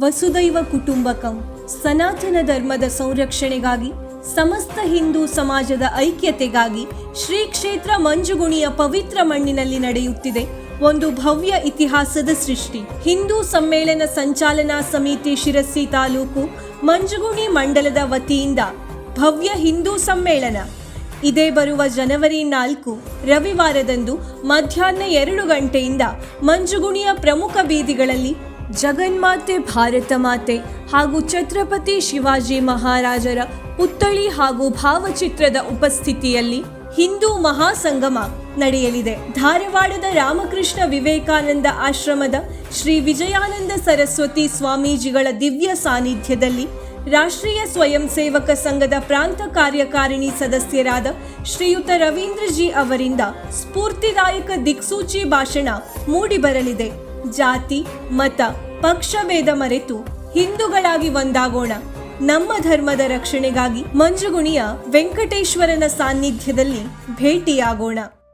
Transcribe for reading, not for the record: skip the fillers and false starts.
ವಸುದೈವ ಕುಟುಂಬಕಂ ಸನಾತನ ಧರ್ಮದ ಸಂರಕ್ಷಣೆಗಾಗಿ ಸಮಸ್ತ ಹಿಂದೂ ಸಮಾಜದ ಐಕ್ಯತೆಗಾಗಿ ಶ್ರೀ ಕ್ಷೇತ್ರ ಮಂಜುಗುಣಿಯ ಪವಿತ್ರ ಮಣ್ಣಿನಲ್ಲಿ ನಡೆಯುತ್ತಿದೆ ಒಂದು ಭವ್ಯ ಇತಿಹಾಸದ ಸೃಷ್ಟಿ. ಹಿಂದೂ ಸಮ್ಮೇಳನ ಸಂಚಾಲನಾ ಸಮಿತಿ ಶಿರಸಿ ತಾಲೂಕು ಮಂಜುಗುಣಿ ಮಂಡಲದ ವತಿಯಿಂದ ಭವ್ಯ ಹಿಂದೂ ಸಮ್ಮೇಳನ ಇದೇ ಬರುವ ಜನವರಿ 4 ರವಿವಾರದಂದು ಮಧ್ಯಾಹ್ನ 2 ಗಂಟೆಯಿಂದ ಮಂಜುಗುಣಿಯ ಪ್ರಮುಖ ಬೀದಿಗಳಲ್ಲಿ ಜಗನ್ಮಾತೆ ಭಾರತ ಮಾತೆ ಹಾಗೂ ಛತ್ರಪತಿ ಶಿವಾಜಿ ಮಹಾರಾಜರ ಪುತ್ಥಳಿ ಹಾಗೂ ಭಾವಚಿತ್ರದ ಉಪಸ್ಥಿತಿಯಲ್ಲಿ ಹಿಂದೂ ಮಹಾಸಂಗಮ ನಡೆಯಲಿದೆ. ಧಾರವಾಡದ ರಾಮಕೃಷ್ಣ ವಿವೇಕಾನಂದ ಆಶ್ರಮದ ಶ್ರೀ ವಿಜಯಾನಂದ ಸರಸ್ವತಿ ಸ್ವಾಮೀಜಿಗಳ ದಿವ್ಯ ಸಾನ್ನಿಧ್ಯದಲ್ಲಿ ರಾಷ್ಟ್ರೀಯ ಸ್ವಯಂ ಸೇವಕ ಸಂಘದ ಪ್ರಾಂತ ಕಾರ್ಯಕಾರಿಣಿ ಸದಸ್ಯರಾದ ಶ್ರೀಯುತ ರವೀಂದ್ರ ಜಿ ಅವರಿಂದ ಸ್ಫೂರ್ತಿದಾಯಕ ದಿಕ್ಸೂಚಿ ಭಾಷಣ ಮೂಡಿಬರಲಿದೆ. ಜಾತಿ, ಮತ, ಪಕ್ಷಭೇದ ಮರೆತು ಹಿಂದೂಗಳಾಗಿ ಒಂದಾಗೋಣ. ನಮ್ಮ ಧರ್ಮದ ರಕ್ಷಣೆಗಾಗಿ ಮಂಜುಗುಣಿಯ ವೆಂಕಟೇಶ್ವರನ ಸಾನ್ನಿಧ್ಯದಲ್ಲಿ ಭೇಟಿಯಾಗೋಣ.